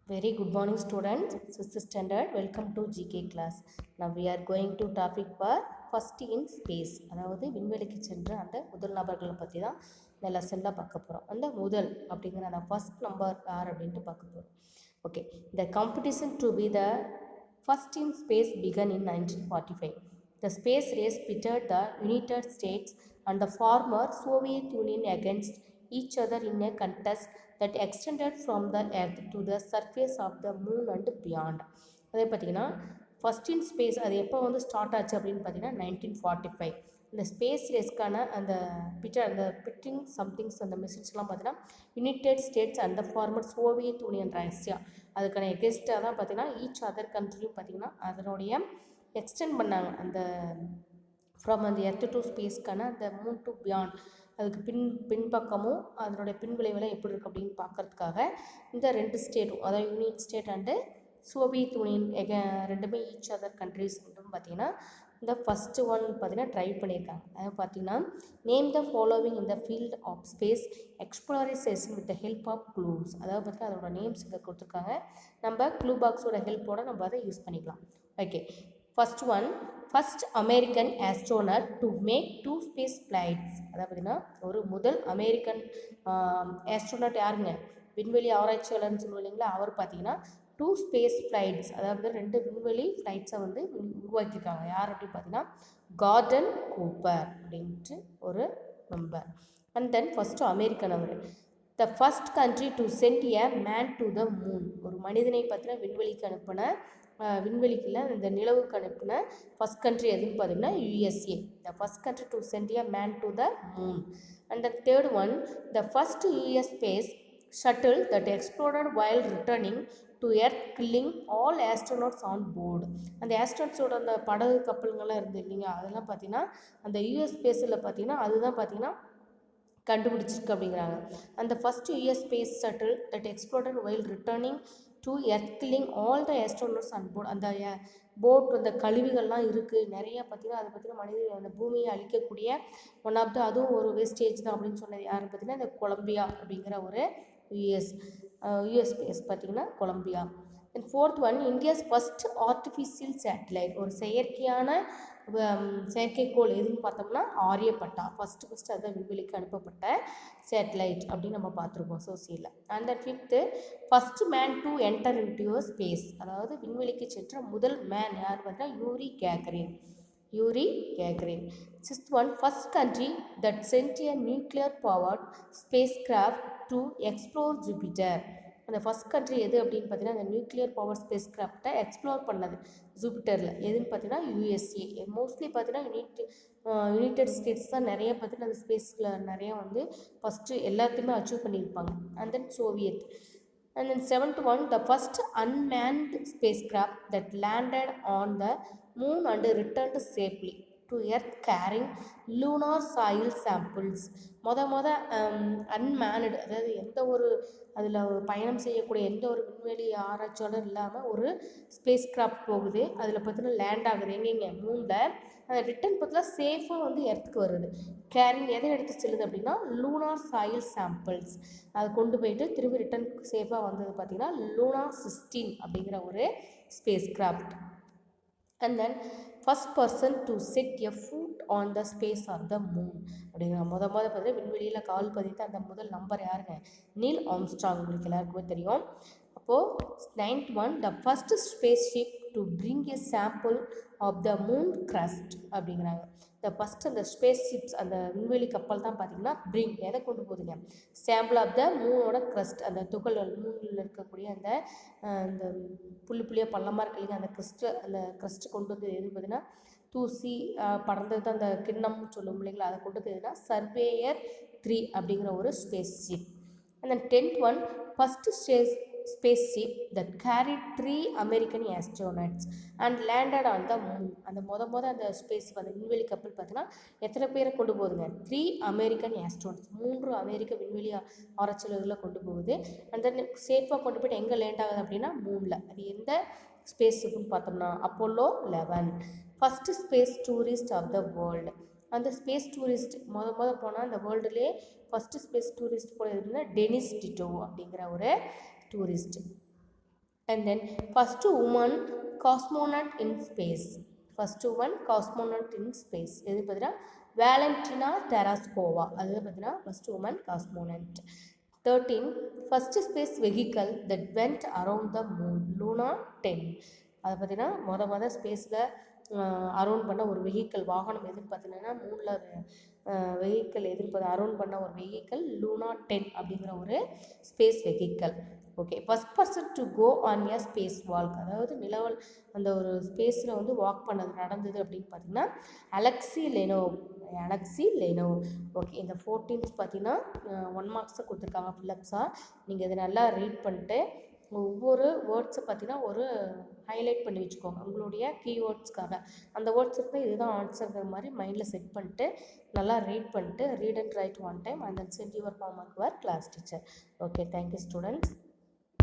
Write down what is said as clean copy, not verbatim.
Very good morning students, 6th standard, welcome to GK class. Now we are going to topic for first in space. அதாவது விண்வெளிக்கு சென்ற அந்த முதல் நபர்களை பற்றி தான் இந்த லெசனில் பார்க்க போகிறோம். அந்த முதல் அப்படிங்கிற அந்த ஃபர்ஸ்ட் நம்பர் யார் அப்படின்ட்டு பார்க்க போகிறோம். Okay, the competition to be the first in space began in 1945. The space race pitted the United States and the former Soviet Union against each other in a contest that extended from the earth to the surface of the moon and beyond. அதே பார்த்திங்கன்னா first in space அது எப்போ வந்து start ஆச்சு அப்படின்னு பார்த்தீங்கன்னா 1945. இந்த space ரேஸ்க்கான அந்த பிட்டிங் சம்திங்ஸ் அந்த மெசேஜ்லாம் பார்த்தீங்கன்னா United States and the former Soviet Union Russia அதுக்கான எகெஸ்டாக தான் பார்த்தீங்கன்னா ஈச் அதர் கண்ட்ரியும் பார்த்திங்கன்னா அதனுடைய எக்ஸ்டெண்ட் பண்ணாங்க அந்த ஃப்ரம் அந்த எர்த் டு ஸ்பேஸ்க்கான அந்த மூன் டு பியாண்ட் அதுக்கு பின்பக்கமும் அதனுடைய பின்விளைவெல்லாம் எப்படி இருக்குது அப்படின்னு பார்க்கறதுக்காக இந்த ரெண்டு ஸ்டேட்டும் அதாவது union state and Soviet union ரெண்டுமே ஈச் அதர் கண்ட்ரிஸ் மட்டும் பார்த்திங்கன்னா இந்த ஃபஸ்ட்டு ஒன் பார்த்திங்கன்னா ட்ரை பண்ணியிருக்காங்க. அதாவது பார்த்திங்கன்னா நேம் த ஃபாலோவிங் இந்த field of space exploration with the help of clues. அதாவது பார்த்திங்கன்னா அதோட நேம்ஸ் இங்கே கொடுத்துருக்காங்க. நம்ம க்ளூ பாக்ஸோட ஹெல்ப்போடு நம்ம அதை யூஸ் பண்ணிக்கலாம். Okay, first one, first American astronaut to make 2 space flights. அதாவது பார்த்திங்கன்னா ஒரு முதல் அமெரிக்கன் ஆஸ்ட்ரோனட் யாருங்க, விண்வெளி ஆராய்ச்சியாளர்னு சொல்லுவோம் இல்லைங்களா, அவர் பார்த்திங்கன்னா 2 ஸ்பேஸ் ஃப்ளைட்ஸ் அதாவது 2 விண்வெளி ஃப்ளைட்ஸை வந்து உருவாக்கியிருக்காங்க. யார் அப்படின்னு பார்த்தீங்கன்னா கார்டன் கூப்பர் அப்படின்ட்டு ஒரு number. And then first American அவர் the first country to send a man to the moon. ஒரு மனிதனை பார்த்தீங்கன்னா விண்வெளிக்கு அனுப்பின விண்வெளிக்குள்ள இந்த நிலவுக்கு அனுப்பின ஃபஸ்ட் கண்ட்ரி எதுன்னு பார்த்தீங்கன்னா USA. The first country to send a man to the moon. And the third one, the first US space shuttle that exploded while returning to earth killing all astronauts on board. அந்த ஆஸ்ட்ரோனாட்ஸோட அந்த படகு கப்பல்கள்லாம் இருந்து இல்லைங்க, அதெல்லாம் பார்த்தீங்கன்னா அந்த US ஸ்பேஸில் பார்த்தீங்கன்னா அதுதான் பார்த்தீங்கன்னா கண்டுபிடிச்சிருக்கு அப்படிங்கிறாங்க. அந்த first US space shuttle that exploded while returning to earth killing all the astronauts on board. அந்த போட் அந்த கழிவுகள்லாம் இருக்குது நிறைய பார்த்திங்கன்னா அதை பார்த்திங்கன்னா மனித அந்த பூமியை அழிக்கக்கூடிய ஒன் ஆஃப் த அதுவும் ஒரு வேஸ்டேஜ் தான் அப்படின்னு சொன்னது யாருன்னு பார்த்திங்கன்னா இந்த கொலம்பியா அப்படிங்கிற ஒரு யூஎஸ் ஸ்பேஸ் பார்த்திங்கன்னா Columbia. And fourth one, India's first artificial satellite. ஒரு செயற்கைக்கோள் எதுன்னு பார்த்தோம்னா ஆரியப்பட்டா. ஃபஸ்ட்டு அதுதான் விண்வெளிக்கு அனுப்பப்பட்ட சேட்டலைட் அப்படின்னு நம்ம பார்த்துருக்கோம் சோசியலில். And then fifth, first man to enter into your space. அதாவது விண்வெளிக்கு சென்ற முதல் மேன் யார் பார்த்தீங்கன்னா Yuri Gagarin. Sixth one, first country that sent a nuclear powered spacecraft to explore Jupiter. அந்த ஃபஸ்ட் கண்ட்ரி எது அப்படின்னு பார்த்தீங்கன்னா அந்த நியூக்ளியர் பவர் ஸ்பேஸ் கிராஃப்டை எக்ஸ்ப்ளோர் பண்ணது ஜூபிட்டரில் எதுன்னு பார்த்தீங்கன்னா யூஎஸ்ஏ. மோஸ்ட்லி பார்த்தீங்கன்னா யுனைடெட் ஸ்டேட்ஸ் தான் நிறைய பார்த்தீங்கன்னா அந்த ஸ்பேஸில் நிறைய வந்து ஃபஸ்ட்டு எல்லாத்தையுமே அச்சீவ் பண்ணியிருப்பாங்க. And then Soviet. And then seventh one, the first unmanned spacecraft that landed on the moon and returned safely to earth carrying lunar soil samples. அன்மேனடு அதாவது எந்த ஒரு அதில் பயணம் செய்யக்கூடிய எந்த ஒரு விண்வெளி ஆராய்ச்சியாளர் இல்லாமல் ஒரு ஸ்பேஸ் கிராஃப்ட் போகுது. அதில் பார்த்தீங்கன்னா லேண்ட் ஆகுது எங்கெங்க மூணில். அந்த ரிட்டன் பார்த்தீங்கன்னா சேஃபாக வந்து எர்த்துக்கு வருது. கேரிங் எதை எடுத்து செல்லுது அப்படின்னா லூனார் சாயில் சாம்பிள்ஸ். அதை கொண்டு போயிட்டு திரும்பி ரிட்டன் சேஃபாக வந்தது பார்த்திங்கன்னா லூனா 16 அப்படிங்கிற ஒரு spacecraft. And then first person to set a foot on the space of the moon அப்படிங்கிற பார்த்தீங்கன்னா விண்வெளியில் கால் பதித்த அந்த முதல் நம்பர் யாருங்க, நீல் ஆம்ஸ்ட்ராங். உங்களுக்கு எல்லாருக்குமே தெரியும். அப்போது ninth one, the first space ship to bring a sample of the moon crust அப்படிங்கிறாங்க. இந்த ஃபஸ்ட் அந்த ஸ்பேஸ் ஷிப்ஸ் அந்த விண்வெளி கப்பல் தான் பார்த்திங்கன்னா பிரிங் எதை கொண்டு போகுதுங்க, சாம்பிள் ஆஃப் த மூனோட கிரஸ்ட். அந்த துகள்கள் மூணில் இருக்கக்கூடிய அந்த இந்த புள்ளியாக பள்ளமாக இருக்கு இல்லைங்க, அந்த கிரஸ்ட்டு கொண்டு வந்து எது பார்த்தீங்கன்னா தூசி பறந்தது தான் அந்த கிண்ணம்னு சொல்லும் இல்லைங்களா, அதை கொண்டு வந்து எதுனா சர்வேயர் 3 அப்படிங்கிற ஒரு space ship. And then 10th one, first space ship that carried 3 American astronauts and landed on the moon. அந்த அந்த ஸ்பேஸ் அந்த விண்வெளி கப்பல் பார்த்தீங்கன்னா எத்தனை பேரை கொண்டு போகுதுங்க, 3 அமெரிக்கன் ஆஸ்ட்ரோனட்ஸ் 3 அமெரிக்க விண்வெளி ஆராய்ச்சியாளர்களை கொண்டு போகுது. அண்ட் தென் சேஃபாக கொண்டு போய்ட்டு எங்கே லேண்ட் ஆகுது அப்படின்னா மூணில். அது எந்த ஸ்பேஸ் ஷிப்னு பார்த்தோம்னா Apollo 11. First space tourist of the world. அந்த ஸ்பேஸ் டூரிஸ்ட் போனால் அந்த வேர்ல்டுலேயே ஃபஸ்ட்டு ஸ்பேஸ் டூரிஸ்ட் போனது எப்படின்னா டெனிஸ் டிட்டோ அப்படிங்கிற ஒரு tourist. And then first woman cosmonaut in space. First woman cosmonaut in space. எது பார்த்தீங்கன்னா வேலண்டினா தெராஸ்கோவா. அது பார்த்தீங்கன்னா first woman cosmonaut. 13 first space vehicle that went around the moon. Luna 10. அது பார்த்தீங்கன்னா மொத ஸ்பேஸில் அரௌண்ட் பண்ண ஒரு வெஹிக்கல் வாகனம் எதுன்னு பார்த்தீங்கன்னா மூணில் வெஹிக்கல் அரௌண்ட் பண்ண ஒரு வெஹிக்கல் லூனா 10 அப்படிங்கிற ஒரு space vehicle. Okay, first person to go on a space walk, அதாவது நிலவல் அந்த ஒரு ஸ்பேஸில் வந்து வாக் பண்ணது நடந்தது அப்படின்னு பார்த்தீங்கன்னா அலெக்சி லெனோவ். ஓகே, இந்த 14 பார்த்தீங்கன்னா 1 மார்க்ஸை கொடுத்துருக்காங்க ஃபில்லப்ஸாக. நீங்கள் இதை நல்லா ரீட் பண்ணிட்டு ஒவ்வொரு வேர்ட்ஸை பார்த்தீங்கன்னா ஒரு ஹைலைட் பண்ணி வச்சுக்கோங்க உங்களுடைய கீவேர்ட்ஸ்க்காக. அந்த வேர்ட்ஸ் இருந்தால் இதுதான் ஆன்சருங்கிற மாதிரி மைண்டில் செட் பண்ணிட்டு நல்லா ரீட் பண்ணிட்டு read and write one time and then send your homework your class teacher. Okay, thank you students.